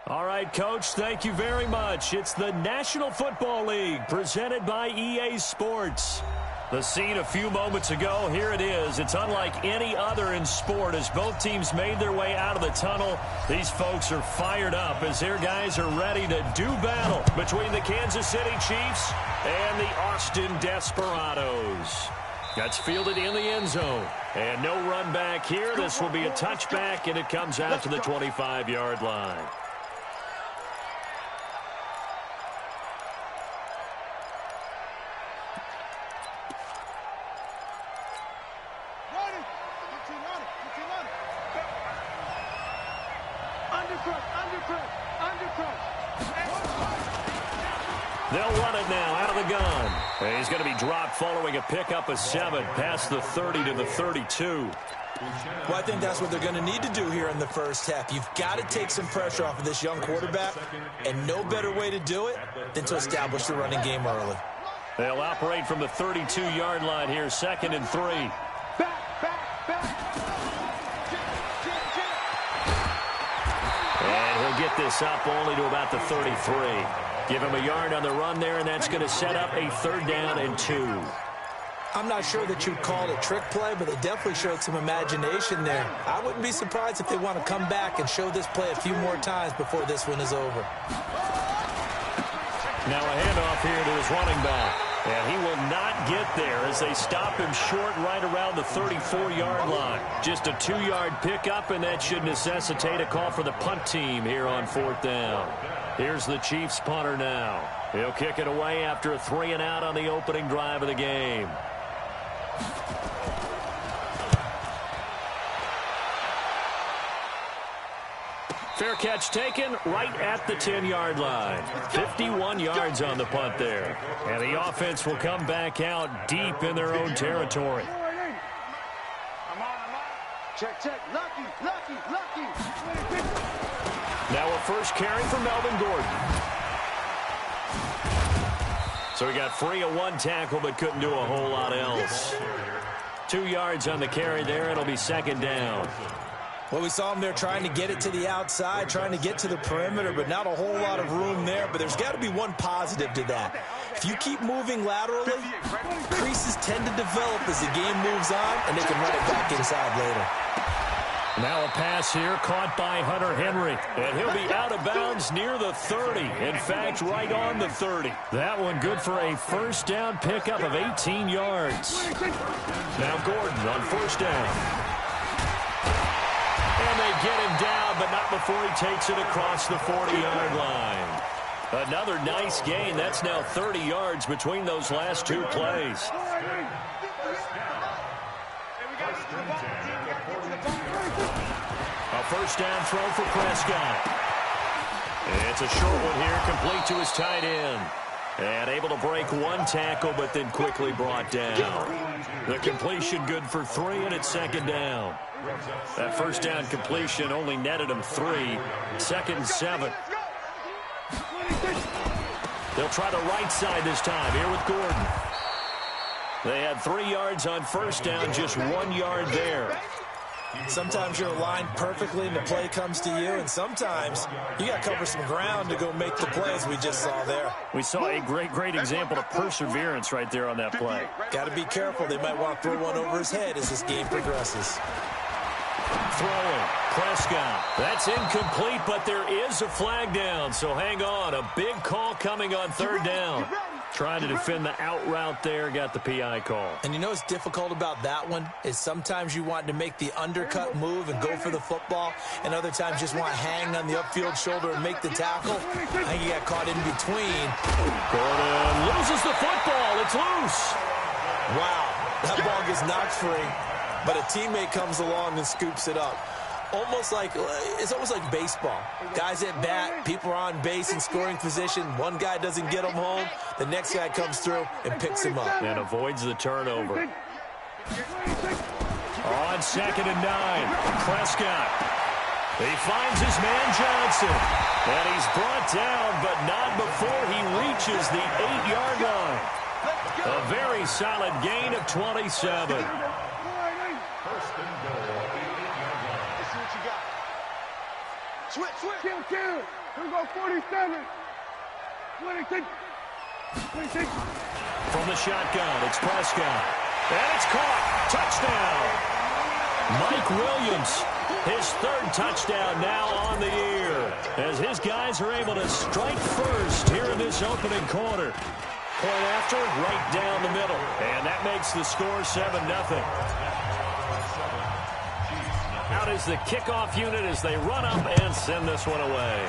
All right, Coach, thank you very much. It's the National Football League presented by EA Sports. The scene a few moments ago, here it is. It's unlike any other in sport as both teams made their way out of the tunnel. These folks are fired up as their guys are ready to do battle between the Kansas City Chiefs and the Austin Desperados. That's fielded in the end zone. And no run back here. This will be a touchback, and it comes out to the 25-yard line. They'll run it now out of the gun. And he's going to be dropped following a pickup of 7 past the 30 to the 32. Well, I think that's what they're going to need to do here in the first half. You've got to take some pressure off of this young quarterback, and no better way to do it than to establish the running game early. They'll operate from the 32-yard line here, 2nd and 3. And he'll get this up only to about the 33. Give him a yard on the run there, and that's going to set up a 3rd down and 2. I'm not sure that you'd call it a trick play, but they definitely showed some imagination there. I wouldn't be surprised if they want to come back and show this play a few more times before this one is over. Now a handoff here to his running back. And he will not get there as they stop him short right around the 34-yard line. Just a 2-yard pickup, and that should necessitate a call for the punt team here on 4th down. Here's the Chiefs punter now. He'll kick it away after a 3-and-out on the opening drive of the game. Fair catch taken right at the 10-yard line. 51 yards on the punt there. And the offense will come back out deep in their own territory. Check. Lucky. Now a first carry for Melvin Gordon. So he got free of 1 tackle but couldn't do a whole lot else. 2 yards on the carry there. It'll be 2nd down. Well, we saw him there trying to get it to the outside, trying to get to the perimeter, but not a whole lot of room there. But there's got to be one positive to that. If you keep moving laterally, creases tend to develop as the game moves on, and they can run it back inside later. Now a pass here caught by Hunter Henry. And he'll be out of bounds near the 30. In fact, right on the 30. That one good for a first down pickup of 18 yards. Now Gordon on first down. And they get him down, but not before he takes it across the 40-yard line. Another nice gain. That's now 30 yards between those last 2 plays. A first down throw for Prescott. It's a short one here, complete to his tight end. And able to break 1 tackle, but then quickly brought down. The completion good for 3, and it's 2nd down. That first down completion only netted him 3. 2nd and 7. They'll try the right side this time here with Gordon. They had 3 yards on first down, just 1 yard there. Sometimes you're aligned perfectly and the play comes to you, and sometimes you got to cover some ground to go make the plays we just saw there. We saw a great example of perseverance right there on that play. Got to be careful. They might want to throw one over his head as this game progresses. Throwing, Prescott. That's incomplete, but there is a flag down, so hang on. A big call coming on 3rd down. Trying to defend the out route there, got the PI call. And you know what's difficult about that one is sometimes you want to make the undercut move and go for the football, and other times just want to hang on the upfield shoulder and make the tackle. I think he got caught in between. Gordon loses the football. It's loose. Wow, that ball gets knocked free, but a teammate comes along and scoops it up. It's almost like baseball. Guys at bat, people are on base in scoring position. One guy doesn't get him home. The next guy comes through and picks him up. And avoids the turnover. On 2nd and 9, Prescott. He finds his man Johnson. And he's brought down, but not before he reaches the 8-yard line. A very solid gain of 27. Switch. Here we go, 47. 26. 26. From the shotgun, it's Prescott. And it's caught. Touchdown. Mike Williams, his third touchdown now on the year, as his guys are able to strike first here in this opening quarter. Point after, right down the middle. And that makes the score 7-0. Out is the kickoff unit as they run up and send this one away.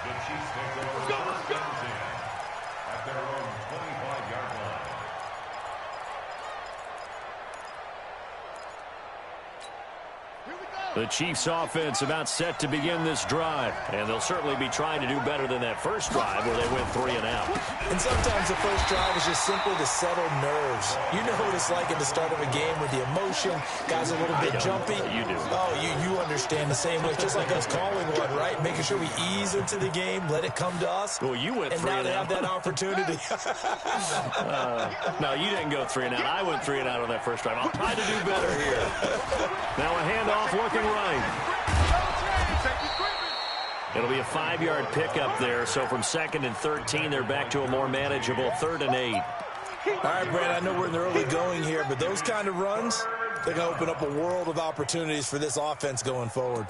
The Chiefs take over first and 10 at their own 25-yard line. The Chiefs offense about set to begin this drive, and they'll certainly be trying to do better than that first drive where they went 3 and out. And sometimes the first drive is just simply to settle nerves. You know what it's like at the start of a game with the emotion, guys a little bit jumpy. You do. Oh, you understand the same way. It's just like us calling one, right? Making sure we ease into the game, let it come to us. Well, you went 3 and and now they out. have that opportunity. No, you didn't go 3 and out. I went 3 and out on that first drive. I'll try to do better here. Now a handoff looking right. It'll be a 5-yard pickup there. So from 2nd and 13, they're back to a more manageable 3rd and 8. All right, Brad, I know we're in the early going here, but those kind of runs, they're going to open up a world of opportunities for this offense going forward.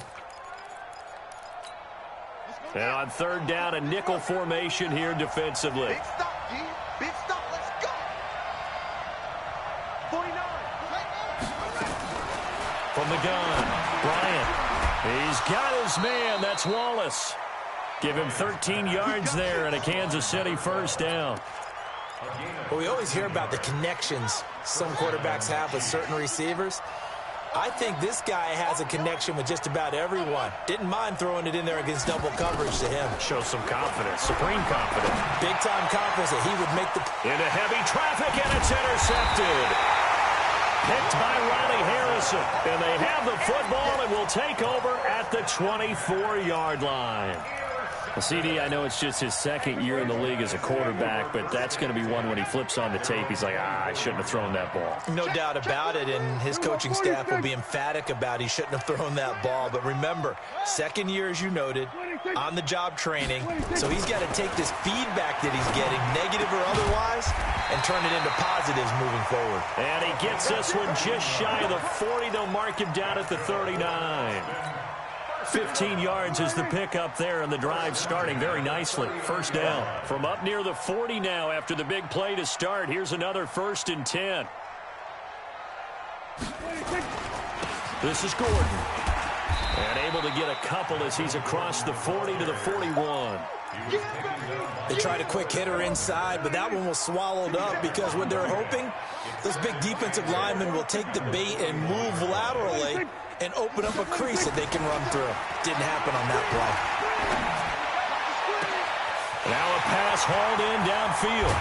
And on 3rd down, a nickel formation here defensively. Big stop, D. Big stop. Let's go. 49. From the gun, Bryant. He's got his man. That's Wallace. Give him 13 yards there and a Kansas City first down. Well, we always hear about the connections some quarterbacks have with certain receivers. I think this guy has a connection with just about everyone. Didn't mind throwing it in there against double coverage to him. Shows some confidence, supreme confidence. Big-time confidence that he would make the... Into heavy traffic, and it's intercepted. Picked by Riley Harrison. And they have the football and will take over at the 24-yard line. Well, CD, I know it's just his 2nd year in the league as a quarterback, but that's going to be one when he flips on the tape. He's like, I shouldn't have thrown that ball. No doubt about it, and his coaching staff will be emphatic about he shouldn't have thrown that ball. But remember, 2nd year, as you noted, on-the-job training, so he's got to take this feedback that he's getting, negative or otherwise, and turn it into positives moving forward. And he gets this one just shy of the 40. They'll mark him down at the 39. 15 yards is the pickup there, and the drive starting very nicely. First down from up near the 40 now after the big play to start. Here's another 1st and 10. This is Gordon. And able to get a couple as he's across the 40 to the 41. They tried a quick hitter inside, but that one was swallowed up because what they're hoping, those big defensive linemen will take the bait and move laterally and open up a crease that they can run through. Didn't happen on that play. Now a pass hauled in downfield.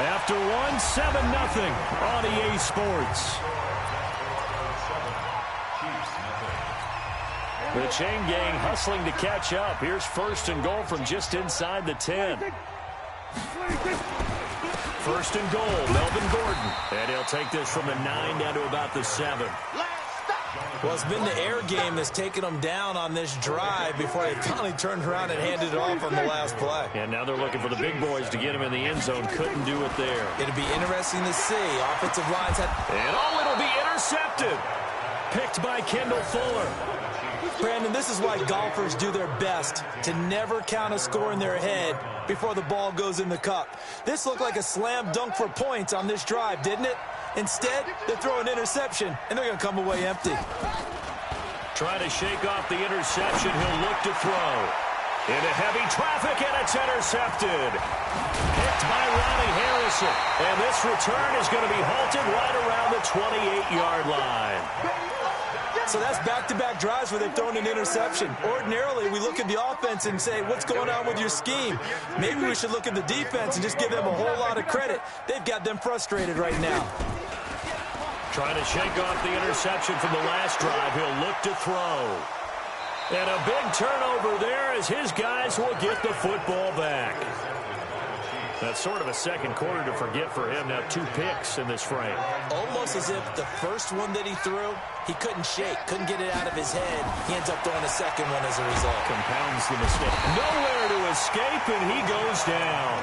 After 1-7-0 on EA Sports. The chain gang hustling to catch up. Here's 1st and goal from just inside the 10. 1st and goal, Melvin Gordon. And he'll take this from the 9 down to about the 7. Well, it's been the air game that's taken them down on this drive before they finally turned around and handed it off on the last play. And now they're looking for the big boys to get him in the end zone. Couldn't do it there. It'll be interesting to see. Offensive lines had... And it'll be intercepted. Picked by Kendall Fuller. Brandon, this is why golfers do their best to never count a score in their head before the ball goes in the cup. This looked like a slam dunk for points on this drive, didn't it? Instead, they throw an interception, and they're going to come away empty. Trying to shake off the interception. He'll look to throw. Into heavy traffic, and it's intercepted. Picked by Ronnie Harrison. And this return is going to be halted right around the 28-yard line. So that's back-to-back drives where they've thrown an interception. Ordinarily, we look at the offense and say, what's going on with your scheme? Maybe we should look at the defense and just give them a whole lot of credit. They've got them frustrated right now. Trying to shake off the interception from the last drive. He'll look to throw. And a big turnover there as his guys will get the football back. That's sort of a second quarter to forget for him. Now 2 picks in this frame. Almost as if the first one that he threw, he couldn't shake, couldn't get it out of his head. He ends up throwing a second one as a result. Compounds the mistake. Nowhere to escape, and he goes down.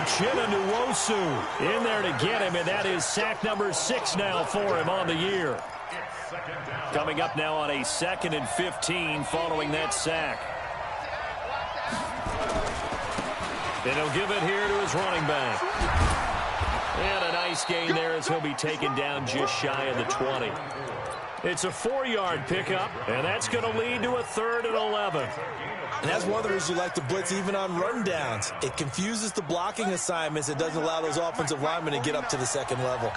Uchenna Nwosu in there to get him, and that is sack number 6 now for him on the year. Coming up now on a 2nd and 15 following that sack. And he'll give it here to his running back. And a nice gain there as he'll be taken down just shy of the 20. It's a 4-yard pickup, and that's going to lead to a 3rd and 11. And that's one of the reasons you like to blitz even on rundowns. It confuses the blocking assignments. It doesn't allow those offensive linemen to get up to the second level.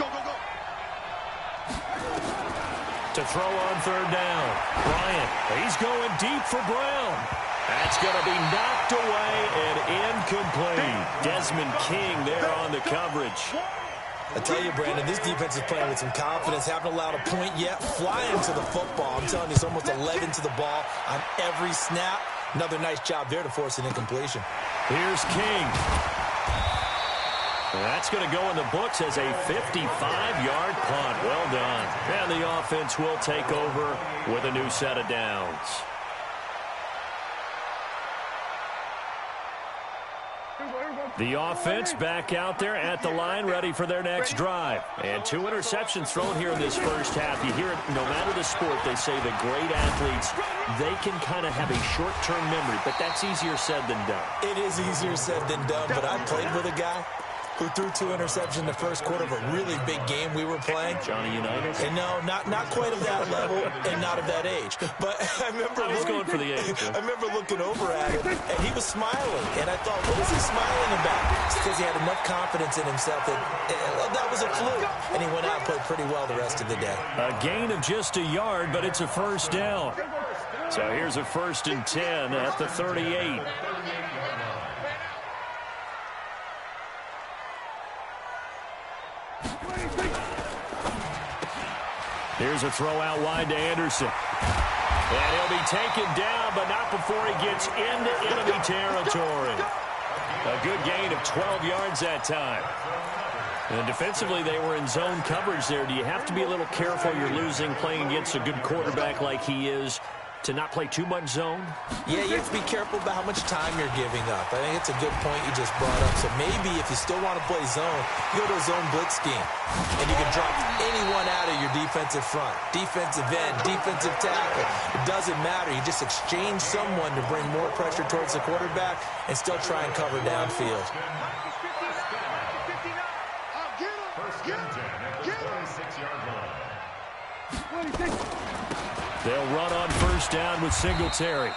To throw on 3rd down. Bryant, he's going deep for Brown. That's going to be knocked away and incomplete. Desmond King there on the coverage. I tell you, Brandon, this defense is playing with some confidence. Haven't allowed a point yet. Flying to the football. I'm telling you, it's almost 11 to the ball on every snap. Another nice job there to force an incompletion. Here's King. That's going to go in the books as a 55-yard punt. Well done. And the offense will take over with a new set of downs. The offense back out there at the line, ready for their next drive. And 2 interceptions thrown here in this first half. You hear it, no matter the sport, they say the great athletes, they can kind of have a short-term memory, but that's easier said than done. It is easier said than done, but I played with a guy who threw 2 interceptions in the first quarter of a really big game we were playing. Johnny Unitas? And no, not quite of that level and not of that age. But I was going for the age. I remember looking over at him, and he was smiling. And I thought, what is he smiling about? It's because he had enough confidence in himself that was a fluke. And he went out and played pretty well the rest of the day. A gain of just a yard, but it's a 1st down. So here's a 1st and 10 at the 38. Here's a throw out wide to Anderson. And he'll be taken down, but not before he gets into enemy territory. A good gain of 12 yards that time. And defensively, they were in zone coverage there. Do you have to be a little careful you're losing playing against a good quarterback like he is to not play too much zone? Yeah, you have to be careful about how much time you're giving up. I think it's a good point you just brought up. So maybe if you still want to play zone, you go to a zone blitz scheme. And you can drop anyone out of your defensive front. Defensive end, defensive tackle. It doesn't matter. You just exchange someone to bring more pressure towards the quarterback and still try and cover downfield. They'll run on 1st down with Singletary.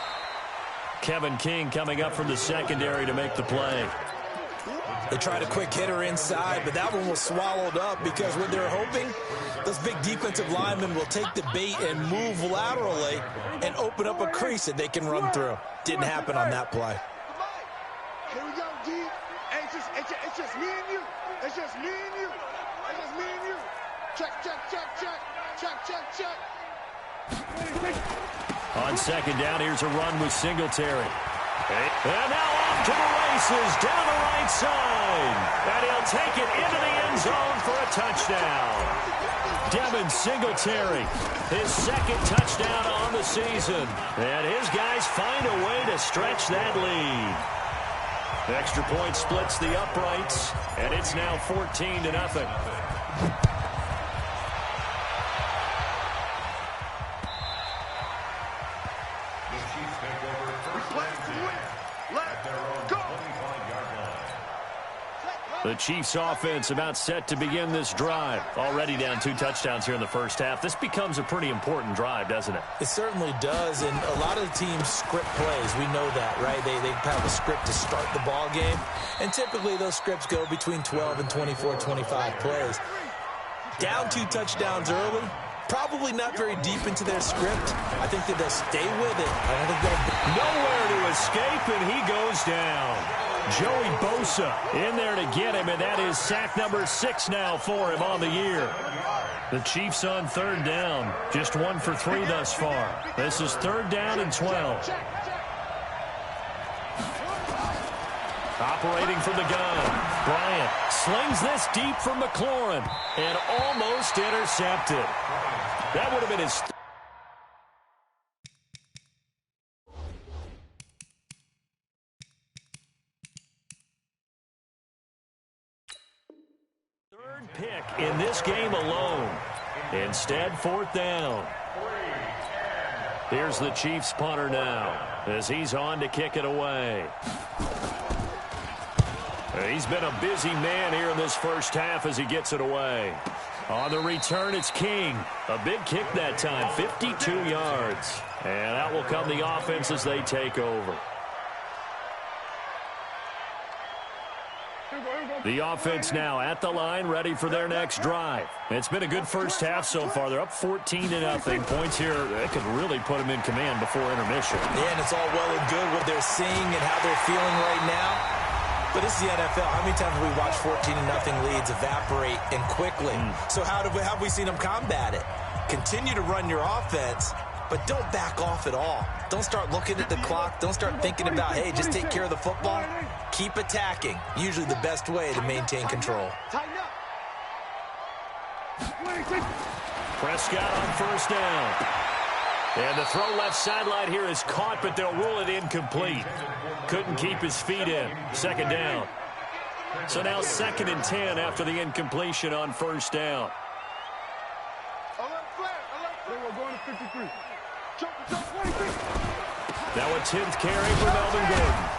Kevin King coming up from the secondary to make the play. They tried a quick hitter inside, but that one was swallowed up because what they're hoping, those big defensive linemen will take the bait and move laterally and open up a crease that they can run through. Didn't happen on that play. Here we go, D. Hey, it's just me and you. It's just me and you. It's just me and you. Check, check, check, check. Check, check, check. On 2nd down, here's a run with Singletary. And now off to the races down the right side. And he'll take it into the end zone for a touchdown. Devin Singletary, his 2nd touchdown on the season. And his guys find a way to stretch that lead. Extra point splits the uprights, and it's now 14-0. The Chiefs offense about set to begin this drive. Already down 2 touchdowns here in the first half. This becomes a pretty important drive, doesn't it? It certainly does, and a lot of the teams script plays. We know that, right? They have a script to start the ball game, and typically those scripts go between 12 and 24, 25 plays. Down 2 touchdowns early, probably not very deep into their script. I think that they'll stay with it. I don't think they'll... Nowhere to escape, and he goes down. Joey Bosa in there to get him, and that is sack number 6 now for him on the year. The Chiefs on 3rd down, just 1 for 3 thus far. This is 3rd down and 12. Operating from the gun. Bryant slings this deep from McLaurin and almost intercepted. That would have been his third pick in this game alone. Instead, fourth down. Here's the Chiefs punter now as he's on to kick it away. He's been a busy man here in this first half as he gets it away. On the return, it's King. A big kick that time, 52 yards. And out will come the offense as they take over. The offense now at the line, ready for their next drive. It's been a good first half so far. They're up 14-0. Points here that could really put them in command before intermission. Yeah, and it's all well and good what they're seeing and how they're feeling right now. But this is the NFL. How many times have we watched 14-0 leads evaporate and quickly? So how have we seen them combat it? Continue to run your offense, but don't back off at all. Don't start looking at the clock. Don't start thinking about, hey, just take care of the football. Keep attacking. Usually the best way to maintain control. Prescott on first down. And the throw left sideline here is caught, but they'll rule it incomplete. Couldn't keep his feet in. Second down. So now 2nd and 10 after the incompletion on first down. Now a 10th carry for Melvin Gordon.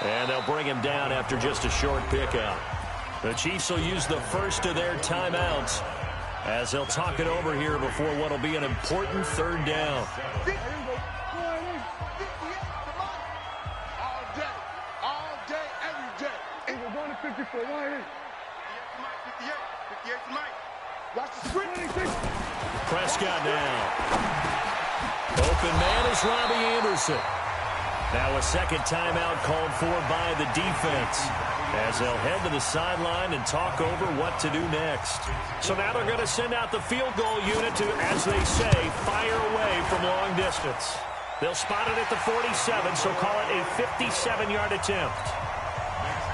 And they'll bring him down after just a short pickup. The Chiefs will use the first of their timeouts as they'll talk it over here before what will be an important third down. All day, every day. And we're going to 54. 58. Watch the screen. Prescott now. Open man is Robbie Anderson. Now a second timeout called for by the defense as they'll head to the sideline and talk over what to do next. So now they're going to send out the field goal unit to, as they say, fire away from long distance. They'll spot it at the 47, so call it a 57-yard attempt.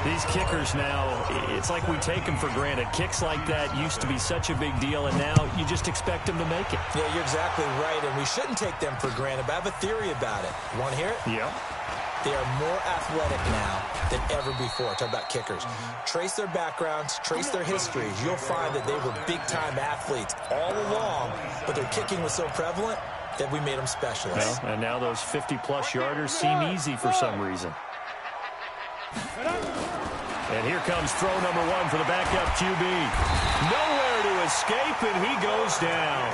These kickers now, it's like we take them for granted. Kicks like that used to be such a big deal, and now you just expect them to make it. Yeah, you're exactly right, and we shouldn't take them for granted, but I have a theory about it. You want to hear it? Yeah. They are more athletic now than ever before. Talk about kickers. Trace their backgrounds, trace their histories. You'll find that they were big-time athletes all along, but their kicking was so prevalent that we made them specialists. Well, and now those 50-plus yarders seem easy for some reason. And here comes throw number one for the backup QB. Nowhere to escape, and he goes down.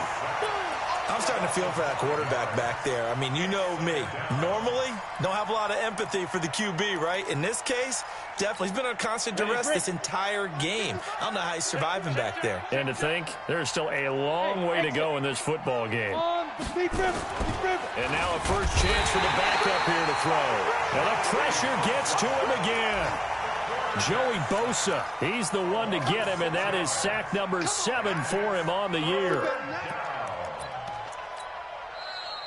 I'm starting to feel for that quarterback back there. I mean, you know me. Normally, don't have a lot of empathy for the QB, right? In this case, definitely. He's been under constant duress this entire game. I don't know how he's surviving back there. And to think, there's still a long way to go in this football game. And now a first chance for the backup here to throw. And the pressure gets to him again. Joey Bosa, he's the one to get him, and that is sack number 7 for him on the year.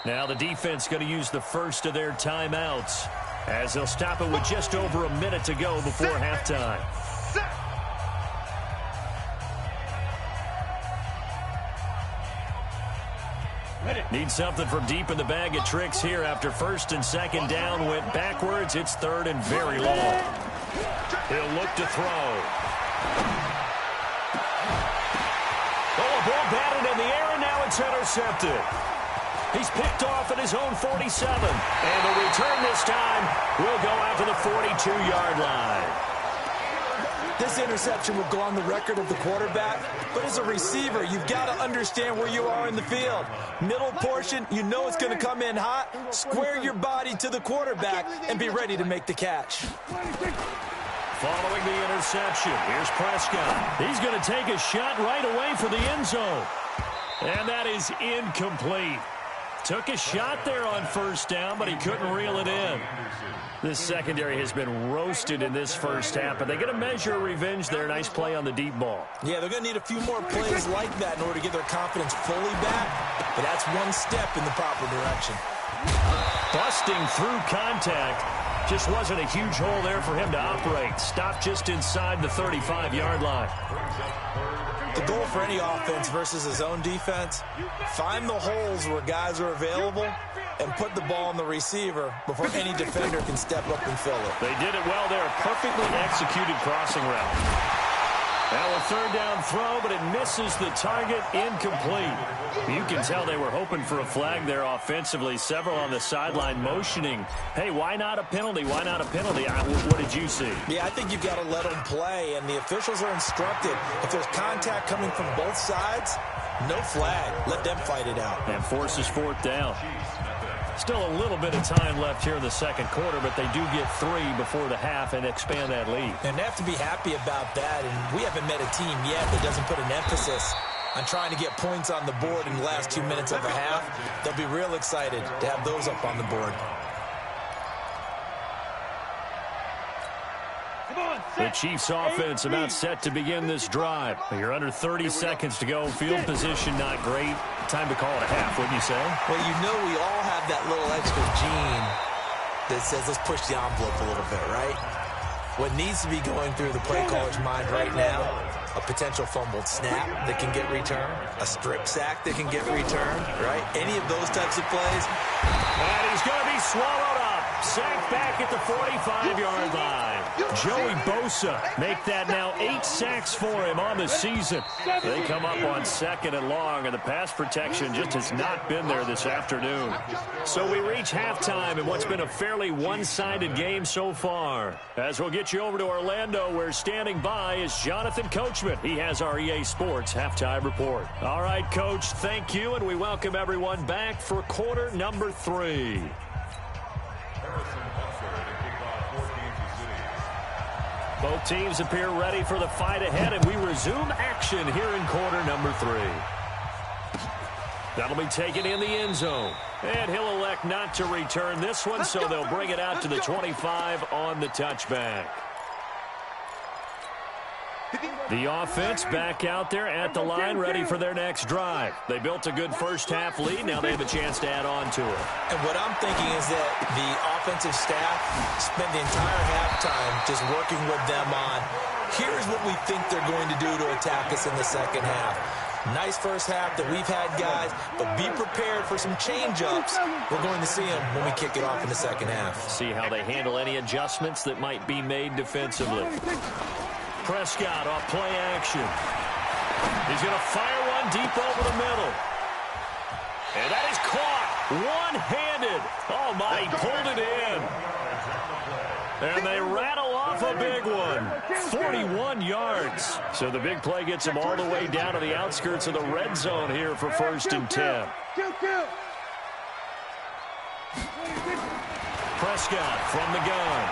Now the defense going to use the first of their timeouts as they'll stop it with just over a minute to go before halftime. Need something from deep in the bag of tricks here after first and second down went backwards. It's third and very long. He'll look to throw. Oh, a ball batted in the air, and now it's intercepted. He's picked off at his own 47. And the return this time will go out to the 42-yard line. This interception will go on the record of the quarterback, but as a receiver, you've got to understand where you are in the field. Middle portion, you know it's going to come in hot. Square your body to the quarterback and be ready to make the catch. Following the interception, here's Prescott. He's going to take a shot right away for the end zone. And that is incomplete. Took a shot there on first down, but he couldn't reel it in. This secondary has been roasted in this first half, but they're going to measure revenge there. Nice play on the deep ball. Yeah, they're going to need a few more plays like that in order to get their confidence fully back, but that's one step in the proper direction. Busting through contact, Just wasn't a huge hole there for him to operate. Stopped just inside the 35-yard line. The goal for any offense versus his own defense, find the holes where guys are available and put the ball on the receiver before any defender can step up and fill it. They did it well there. Perfectly executed crossing route. Now a third down throw, but it misses the target, incomplete. You can tell they were hoping for a flag there offensively. Several on the sideline motioning, hey, why not a penalty? Why not a penalty? What did you see? Yeah, I think you've got to let them play, and the officials are instructed. If there's contact coming from both sides, no flag. Let them fight it out. And forces fourth down. Still a little bit of time left here in the second quarter, but they do get 3 before the half and expand that lead. And they have to be happy about that, and we haven't met a team yet that doesn't put an emphasis on trying to get points on the board in the last 2 minutes of a half. They'll be real excited to have those up on the board. The Chiefs offense about set to begin this drive. You're under 30 seconds to go. Field position not great. Time to call it a half, wouldn't you say? Well, you know we all have that little extra gene that says let's push the envelope a little bit, right? What needs to be going through the play caller's mind right now, a potential fumbled snap that can get returned, a strip sack that can get returned, right? Any of those types of plays. And he's going to be swallowed up. Sacked back at the 45-yard line. Joey Bosa make that now 8 sacks for him on the season. They come up on 2nd and long, and the pass protection just has not been there this afternoon. So we reach halftime in what's been a fairly one-sided game so far. As we'll get you over to Orlando, where standing by is Jonathan Coachman. He has our EA Sports halftime report. All right, Coach, thank you, and we welcome everyone back for quarter number 3. Both teams appear ready for the fight ahead, and we resume action here in quarter number 3. That'll be taken in the end zone. And he'll elect not to return this one, so they'll bring it out to the 25 on the touchback. The offense back out there at the line, ready for their next drive. They built a good first-half lead. Now they have a chance to add on to it. And what I'm thinking is that the offensive staff spent the entire halftime just working with them on, here's what we think they're going to do to attack us in the second half. Nice first half that we've had, guys, but be prepared for some change-ups. We're going to see them when we kick it off in the second half. See how they handle any adjustments that might be made defensively. Prescott off play action. He's going to fire one deep over the middle. And that is caught one-handed. Oh, my, he pulled it in. And they rattle off a big one. 41 yards. So the big play gets him all the way down to the outskirts of the red zone here for 1st and 10. Prescott from the gun.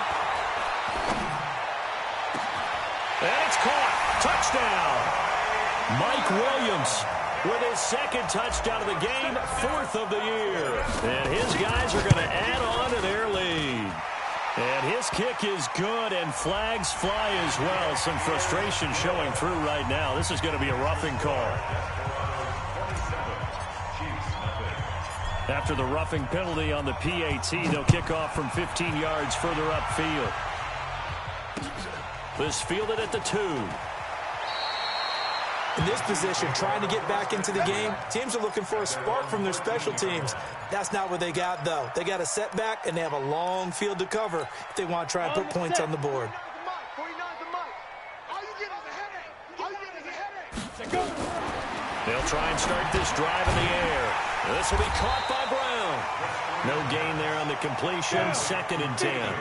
And it's caught. Touchdown. Mike Williams with his 2nd touchdown of the game, 4th of the year. And his guys are going to add on to their lead. And his kick is good, and flags fly as well. Some frustration showing through right now. This is going to be a roughing call. After the roughing penalty on the PAT, they'll kick off from 15 yards further upfield. This fielded at the 2. In this position, trying to get back into the game, teams are looking for a spark from their special teams. That's not what they got, though. They got a setback, and they have a long field to cover if they want to try and put points on the board. They'll try and start this drive in the air. This will be caught by Brown. No gain there on the completion. 2nd and 10.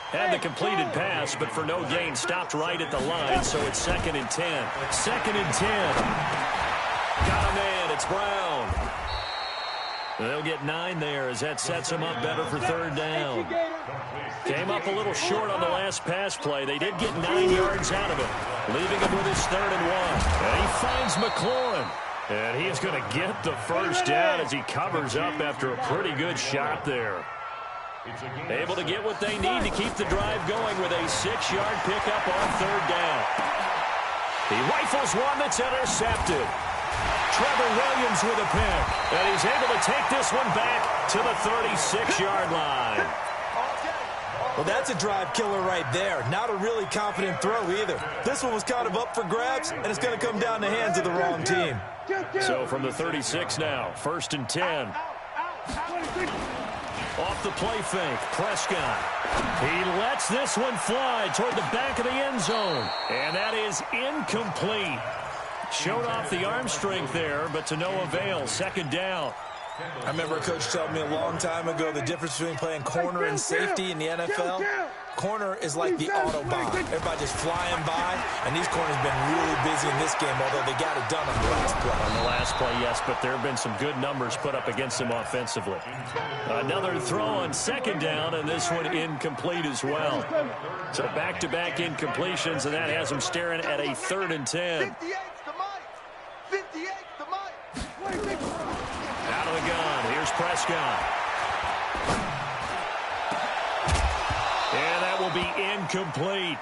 Had the completed pass, but for no gain, stopped right at the line, so it's 2nd and 10. 2nd and 10. Got a man, it's Brown. They'll get 9 there as that sets them up better for 3rd down. Came up a little short on the last pass play. They did get 9 yards out of it, leaving him with his 3rd and 1. And he finds McLaurin. And he's going to get the first down as he covers up after a pretty good shot there. Able to get what they need to keep the drive going with a 6-yard pickup on 3rd down. He rifles one that's intercepted. Trevor Williams with a pick. And he's able to take this one back to the 36-yard line. Well, that's a drive killer right there. Not a really confident throw either. This one was kind of up for grabs, and it's going to come down the hands of the wrong team. So from the 36 now, 1st and 10. Off the play fake, Prescott. He lets this one fly toward the back of the end zone. And that is incomplete. Showed off the arm strength there, but to no avail. 2nd down. I remember a coach telling me a long time ago the difference between playing corner and safety in the NFL. Corner is like the Autobahn. Everybody just flying by, and these corners have been really busy in this game, although they got it done on the last play. On the last play, yes, but there have been some good numbers put up against them offensively. Another throw on 2nd down, and this one incomplete as well. So back-to-back incompletions, and that has them staring at a 3rd and 10. 58's the mic. 58's the mic. Out of the gun, here's Prescott. And that will be incomplete.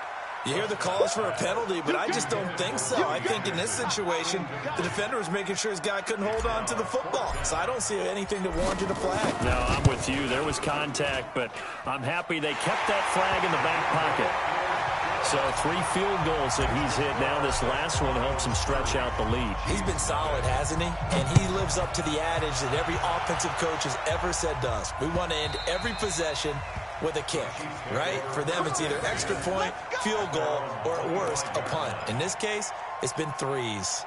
You hear the calls for a penalty, but I just don't think so. I think in this situation, the defender was making sure his guy couldn't hold on to the football. So I don't see anything that warranted a flag. No, I'm with you. There was contact, but I'm happy they kept that flag in the back pocket. So 3 field goals that he's hit now. This last one helps him stretch out the lead. He's been solid, hasn't he? And he lives up to the adage that every offensive coach has ever said to us. We want to end every possession with a kick, right? For them, it's either extra point, field goal, or at worst, a punt. In this case, it's been 3s.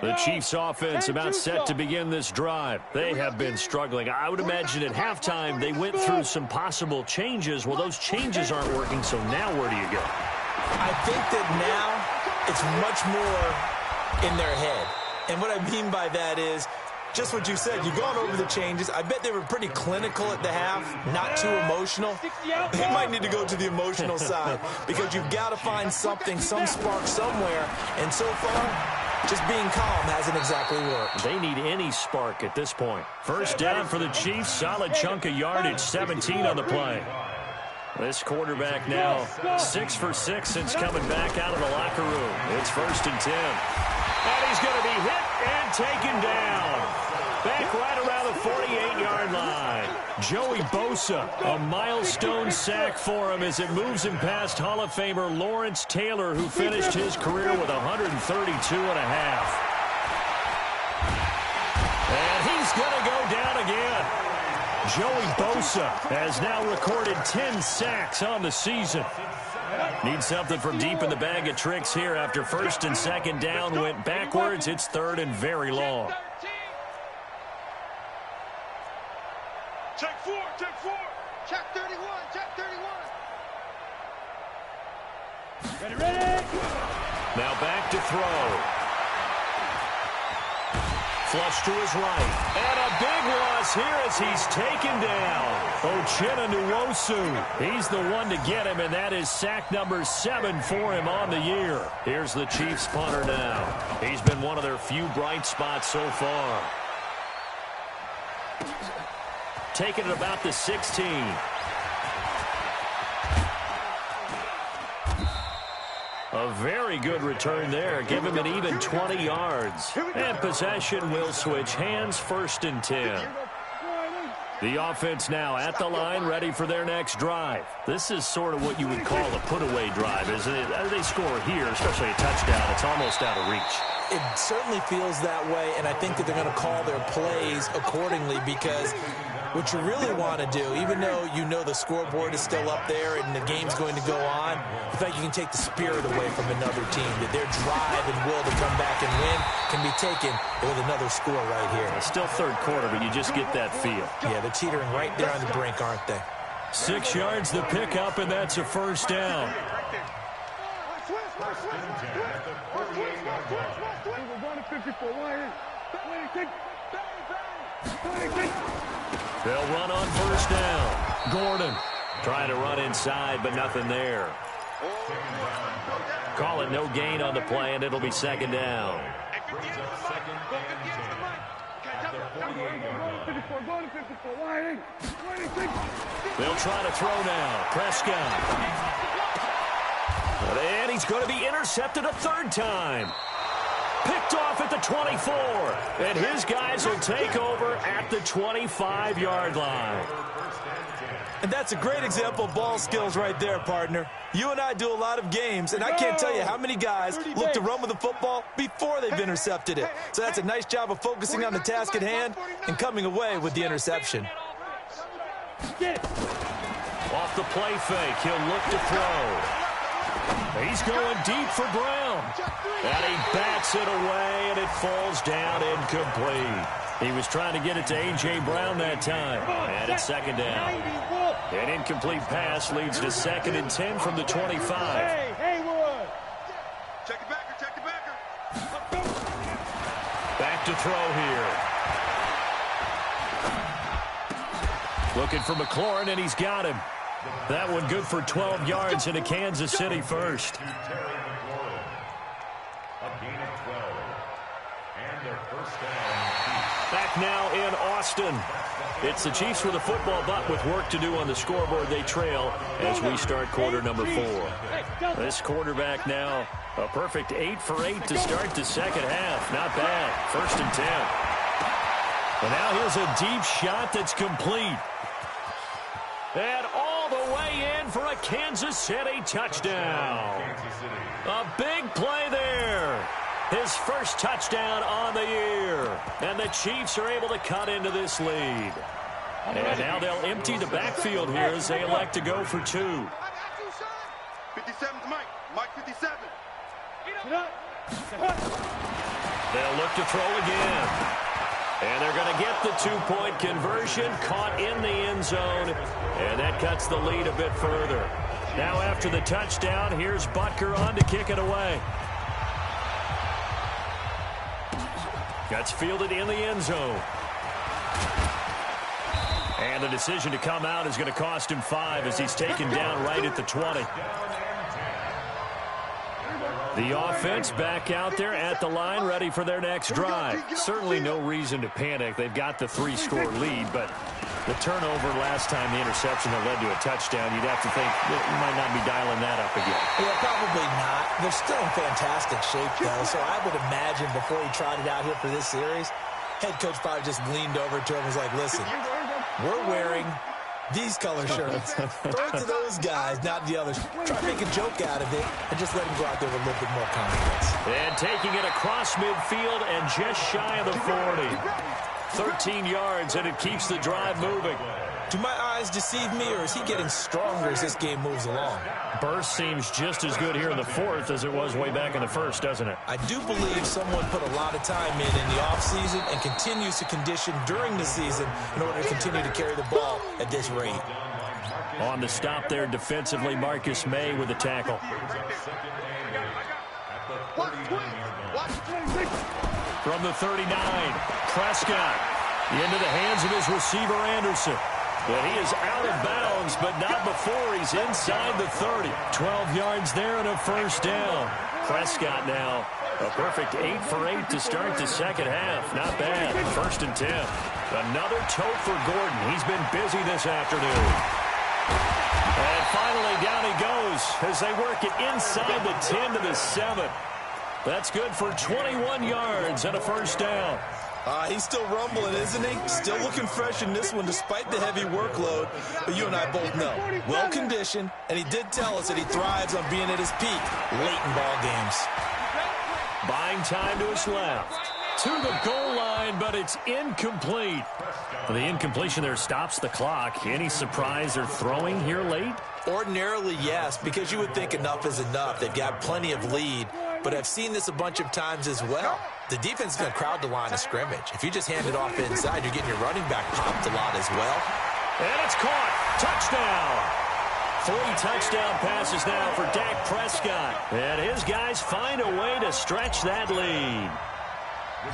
The Chiefs offense about set to begin this drive. They have been struggling. I would imagine at halftime they went through some possible changes. Well, those changes aren't working, so now where do you go? I think that now it's much more in their head. And what I mean by that is just what you said. You've gone over the changes. I bet they were pretty clinical at the half, not too emotional. They might need to go to the emotional side because you've got to find something, some spark somewhere. And so far, just being calm hasn't exactly worked. They need any spark at this point. 1st down for the Chiefs. Solid chunk of yardage. 17 on the play. This quarterback now 6 for 6 since coming back out of the locker room. It's 1st and 10. And he's going to be hit and taken down. Back right around the 48-yard line. Joey Bosa, a milestone sack for him as it moves him past Hall of Famer Lawrence Taylor, who finished his career with 132 and a half. And he's going to go down again. Joey Bosa has now recorded 10 sacks on the season. Need something from deep in the bag of tricks here after 1st and 2nd down went backwards. It's 3rd and very long. Check 4, check 4. Check 31, check 31. Ready. Now back to throw. Flush to his right. And a big loss here as he's taken down. Uchenna Nwosu. He's the one to get him, and that is sack number 7 for him on the year. Here's the Chiefs punter now. He's been one of their few bright spots so far. Taking it about the 16. A very good return there. Give him an even 20 yards. And possession will switch hands. 1st and 10. The offense now at the line, ready for their next drive. This is sort of what you would call a put-away drive, isn't it? As they score here, especially a touchdown, it's almost out of reach. It certainly feels that way, and I think that they're going to call their plays accordingly because what you really want to do, even though you know the scoreboard is still up there and the game's going to go on, the fact you can take the spirit away from another team, that their drive and will to come back and win can be taken with another score right here. It's still 3rd quarter, but you just get that feel. Yeah, they're teetering right there on the brink, aren't they? 6 yards the pickup, and that's a 1st down. They'll run on 1st down. Gordon trying to run inside, but nothing there. Call it no gain on the play, and it'll be 2nd down. They'll try to throw now. Prescott. And he's going to be intercepted a 3rd time. Picked off at the the 24. And his guys will take over at the 25-yard line. And that's a great example of ball skills right there, partner. You and I do a lot of games, and I can't tell you how many guys look to run with the football before they've intercepted it. So that's a nice job of focusing on the task at hand and coming away with the interception. Off the play fake, he'll look to throw. He's going deep for Brown. And he bats it away, and it falls down incomplete. He was trying to get it to A.J. Brown that time. And it's second down. An incomplete pass leads to 2nd and 10 from the 25. Check it backer, check it backer. Back to throw here. Looking for McLaurin, and he's got him. That one good for 12 yards into Kansas City first. Back now in Austin. It's the Chiefs with a football, but with work to do on the scoreboard, they trail as we start quarter number 4. This quarterback now a perfect 8 for 8 to start the second half. Not bad. 1st and 10. And now here's a deep shot that's complete. And all the way in for a Kansas City touchdown. A big play there. His first touchdown on the year. And the Chiefs are able to cut into this lead. And now they'll empty the backfield here as they elect to go for 2. 57's Mike. Mike 57. They'll look to throw again. And they're going to get the 2-point conversion, caught in the end zone. And that cuts the lead a bit further. Now after the touchdown, here's Butker on to kick it away. Gets fielded in the end zone. And the decision to come out is going to cost him 5 as he's taken down right at the 20. The offense back out there at the line, ready for their next drive. Certainly no reason to panic. They've got the 3-score lead, but the turnover last time, the interception that led to a touchdown, you'd have to think that you might not be dialing that up again. Yeah, probably not. They're still in fantastic shape, though, so I would imagine before he trotted out here for this series, head coach probably just leaned over to him and was like, listen, we're wearing these color shirts. Throw it to those guys, not the others. Try to make a joke out of it and just let him go out there with a little bit more confidence. And taking it across midfield and just shy of the 40. 13 yards, and it keeps the drive moving. Do my eyes deceive me, or is he getting stronger as this game moves along? Burst seems just as good here in the 4th as it was way back in the 1st, doesn't it? I do believe someone put a lot of time in the offseason and continues to condition during the season in order to continue to carry the ball at this rate. On the stop there defensively, Marcus May with the tackle. From the 39, Prescott into the hands of his receiver, Anderson. But he is out of bounds, but not before he's inside the 30. 12 yards there and a first down. Prescott now a perfect 8 for 8 to start the second half. Not bad. 1st and 10. Another tote for Gordon. He's been busy this afternoon. And finally down he goes as they work it inside the 10 to the 7. That's good for 21 yards and a first down. He's still rumbling, isn't he? Still looking fresh in this one despite the heavy workload. But you and I both know, well-conditioned, and he did tell us that he thrives on being at his peak late in ball games. Buying time to his left. To the goal line, but it's incomplete. The incompletion there stops the clock. Any surprise they're throwing here late? Ordinarily, yes, because you would think enough is enough. They've got plenty of lead, but I've seen this a bunch of times as well. The defense is going to crowd the line of scrimmage. If you just hand it off inside, you're getting your running back popped a lot as well. And it's caught. Touchdown. 3 touchdown passes now for Dak Prescott. And his guys find a way to stretch that lead.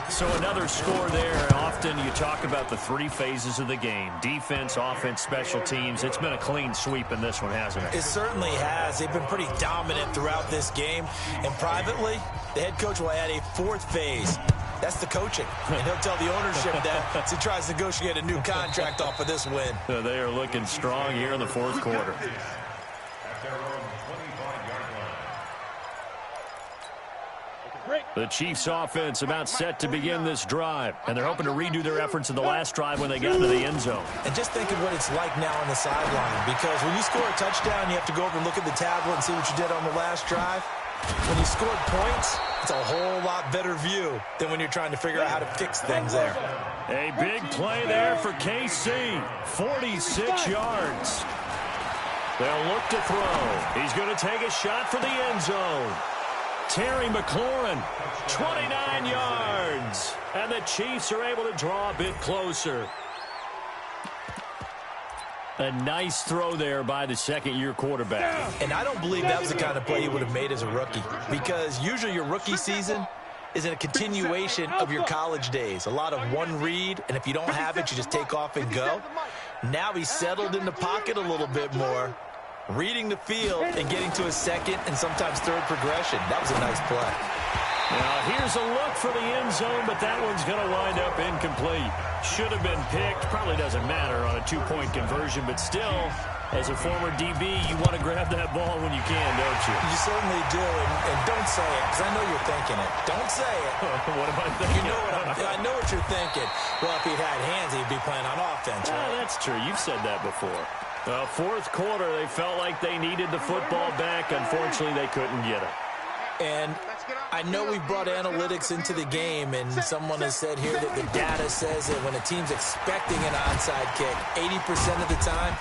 So another score there. Often you talk about the 3 phases of the game. Defense, offense, special teams. It's been a clean sweep in this one, hasn't it? It certainly has. They've been pretty dominant throughout this game. And privately, the head coach will add a 4th phase. That's the coaching. And he'll tell the ownership that as he tries to negotiate a new contract off of this win. They are looking strong here in the 4th quarter. At their own 25-yard line. Break. The Chiefs offense about set to begin this drive, and they're hoping to redo their efforts in the last drive when they got into the end zone. And just think of what it's like now on the sideline, because when you score a touchdown, you have to go over and look at the tablet and see what you did on the last drive. When you scored points, it's a whole lot better view than when you're trying to figure out how to fix things there. A big play there for KC, 46 yards. They'll look to throw. He's going to take a shot for the end zone. Terry McLaurin, 29 yards. And the Chiefs are able to draw a bit closer. A nice throw there by the second-year quarterback. And I don't believe that was the kind of play he would have made as a rookie, because usually your rookie season is a continuation of your college days. A lot of one read, and if you don't have it, you just take off and go. Now he's settled in the pocket a little bit more, reading the field and getting to a second and sometimes third progression. That was a nice play. Now here's a look for the end zone, but that one's going to wind up incomplete. Should have been picked. Probably doesn't matter on a two-point conversion, but still, as a former DB, you want to grab that ball when you can, don't you? You certainly do, and don't say it, because I know you're thinking it. Don't say it. What am I thinking? You know I know what you're thinking. Well, if he had hands, he'd be playing on offense, right? That's true. You've said that before. Fourth quarter, they felt like they needed the football back. Unfortunately, they couldn't get it. And I know we brought analytics into the game, and someone has said here that the data says that when a team's expecting an onside kick, 80% of the time,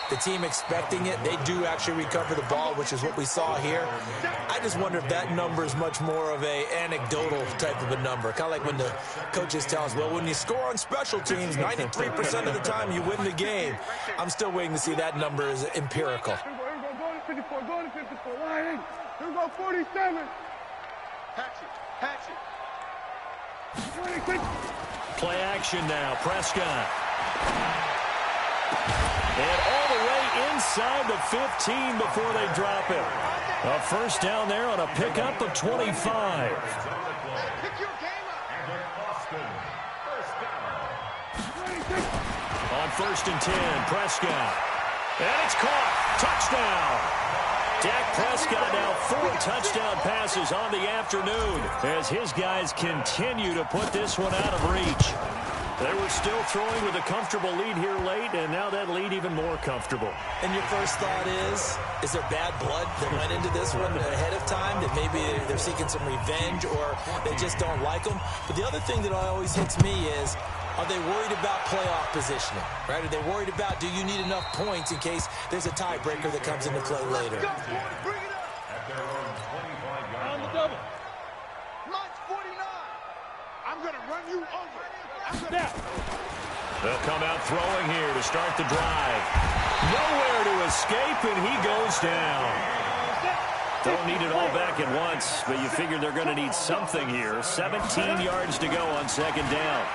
the team expecting it, they do actually recover the ball, which is what we saw here. I just wonder if that number is much more of a anecdotal type of a number. Kind of like when the coaches tell us, well, when you score on special teams, 93% of the time you win the game. I'm still waiting to see that number is empirical. Go to 54, go to 54. Line in. Here we go, 47. Hatch it. Play action now, Prescott. And all the way inside the 15 before they drop it. A first down there on a pickup of 25. Pick your game up. On 1st and 10, Prescott. And it's caught. Touchdown. Dak Prescott now 4 touchdown passes on the afternoon as his guys continue to put this one out of reach. They were still throwing with a comfortable lead here late, and now that lead even more comfortable. And your first thought is there bad blood that went into this one ahead of time, that maybe they're seeking some revenge or they just don't like them? But the other thing that always hits me is, are they worried about playoff positioning? Right? Are they worried about, do you need enough points in case there's a tiebreaker that comes into play later? Bring it up. On the double. Launch 49. I'm going to run you over. They'll come out throwing here to start the drive. Nowhere to escape, and he goes down. Don't need it all back at once, but you figure they're going to need something here. 17 yards to go on second down.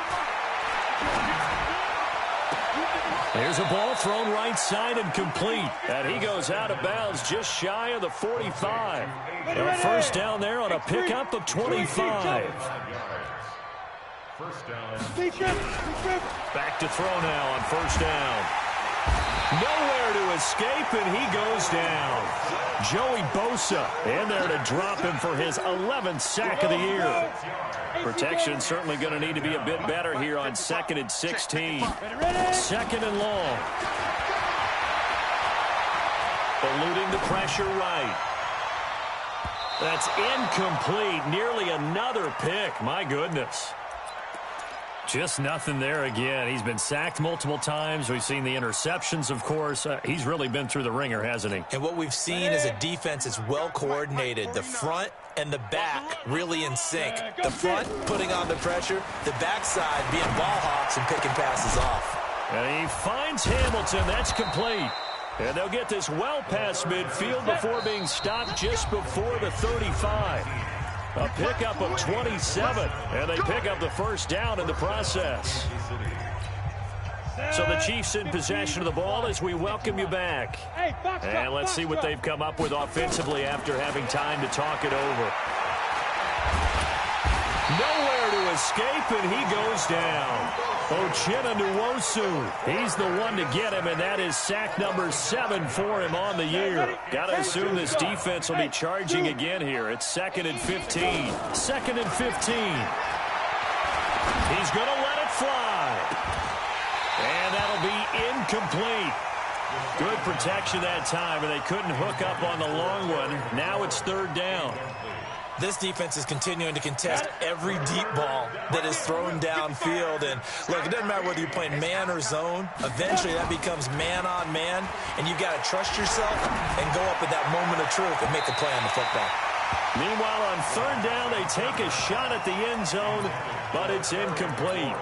There's a ball thrown right side and complete. And he goes out of bounds just shy of the 45. A first down there on a pickup of 25. First down. Back to throw now on first down. Nowhere to escape, and he goes down. Joey Bosa in there to drop him for his 11th sack of the year. Protection certainly going to need to be a bit better here on 2nd and 16. 2nd and long. Eluding the pressure right. That's incomplete. Nearly another pick. My goodness. Just nothing there again. He's been sacked multiple times. We've seen the interceptions, of course. He's really been through the ringer, hasn't he? And what we've seen is a defense that's well coordinated. The front and the back really in sync. The front putting on the pressure, the backside being ball hawks and picking passes off. And he finds Hamilton. That's complete. And they'll get this well past midfield before being stopped just before the 35. A pickup of 27, and they pick up the first down in the process. So the Chiefs in possession of the ball as we welcome you back. And let's see what they've come up with offensively after having time to talk it over. Nowhere to escape, and he goes down. He's the one to get him, and that is sack number 7 for him on the year. Got to assume this defense will be charging again here. It's 2nd and 15. 2nd and 15. He's going to let it fly. And that'll be incomplete. Good protection that time, and they couldn't hook up on the long one. Now it's 3rd down. This defense is continuing to contest every deep ball that is thrown downfield. And, look, it doesn't matter whether you're playing man or zone. Eventually, that becomes man-on-man, and you've got to trust yourself and go up at that moment of truth and make a play on the football. Meanwhile, on 3rd down, they take a shot at the end zone, but it's incomplete.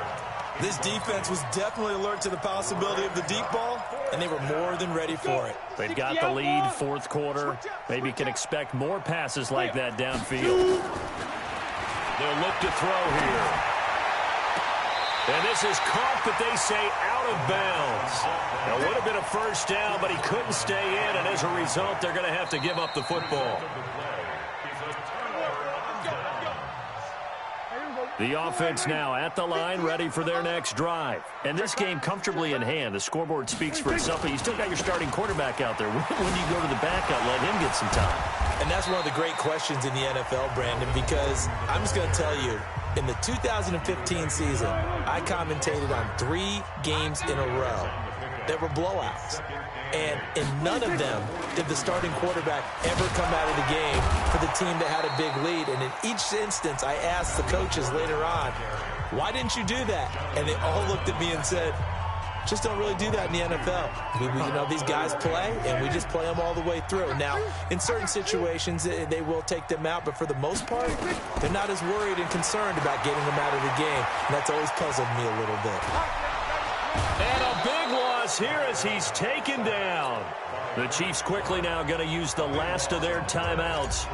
This defense was definitely alert to the possibility of the deep ball, and they were more than ready for it. They've got the lead, 4th quarter. Maybe can expect more passes like that downfield. They'll look to throw here. And this is caught, but they say out of bounds. Now, would have been a 1st down, but he couldn't stay in, and as a result, they're going to have to give up the football. The offense now at the line, ready for their next drive. And this game comfortably in hand. The scoreboard speaks for itself, but you still got your starting quarterback out there. When do you go to the backup, let him get some time? And that's one of the great questions in the NFL, Brandon, because I'm just going to tell you, in the 2015 season, I commentated on 3 games in a row that were blowouts. And in none of them did the starting quarterback ever come out of the game for the team that had a big lead. And in each instance, I asked the coaches later on, why didn't you do that? And they all looked at me and said, just don't really do that in the NFL. You know, these guys play, and we just play them all the way through. Now, in certain situations, they will take them out, but for the most part, they're not as worried and concerned about getting them out of the game. And that's always puzzled me a little bit. And a big loss here as he's taken down. The Chiefs quickly now going to use the last of their timeouts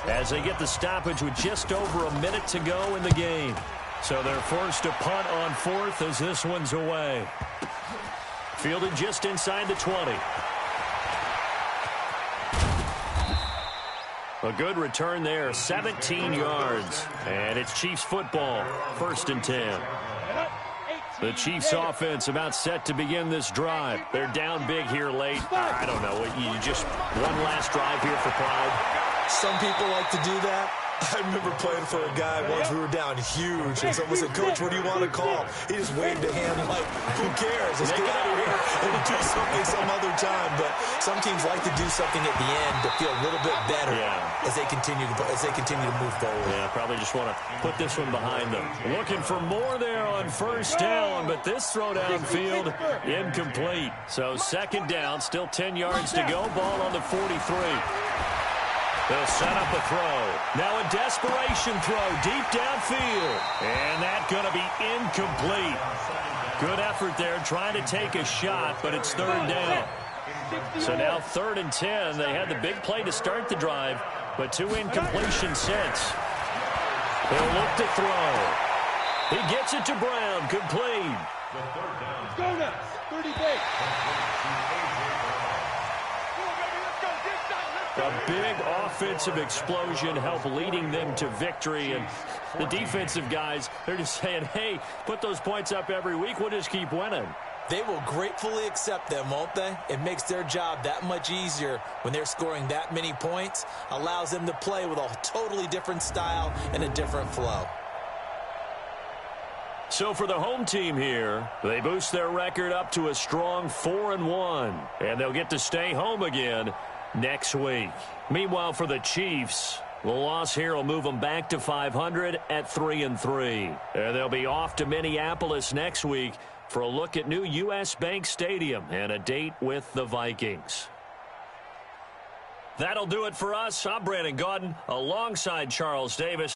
as they get the stoppage with just over a minute to go in the game. So they're forced to punt on 4th as this one's away. Fielded just inside the 20. A good return there, 17 yards. And it's Chiefs football, 1st and 10. The Chiefs offense about set to begin this drive. They're down big here late. I don't know. You just one last drive here for pride. Some people like to do that. I remember playing for a guy once. We were down huge, and someone said, Coach, what do you want to call? He just waved a hand like, who cares? Let's get out of here and do something some other time. But some teams like to do something at the end to feel a little bit better as they continue to move forward. Yeah, probably just want to put this one behind them. Looking for more there on 1st down, but this throw downfield incomplete. So 2nd down, still 10 yards to go. Ball on the 43. They'll set up a throw. Now a desperation throw deep downfield. And that's going to be incomplete. Good effort there trying to take a shot, but it's 3rd down. So now 3rd and 10. They had the big play to start the drive, but 2 incompletions since. They'll look to throw. He gets it to Brown. Complete. Let's go now. 30 days. A big offensive explosion helped leading them to victory. And the defensive guys, they're just saying, hey, put those points up every week. We'll just keep winning. They will gratefully accept them, won't they? It makes their job that much easier when they're scoring that many points. Allows them to play with a totally different style and a different flow. So for the home team here, they boost their record up to a strong 4-1. And they'll get to stay home again next week. Meanwhile, for the Chiefs, the loss here will move them back to 500 at 3-3. And they'll be off to Minneapolis next week for a look at new U.S. Bank Stadium and a date with the Vikings. That'll do it for us. I'm Brandon Gaudin alongside Charles Davis.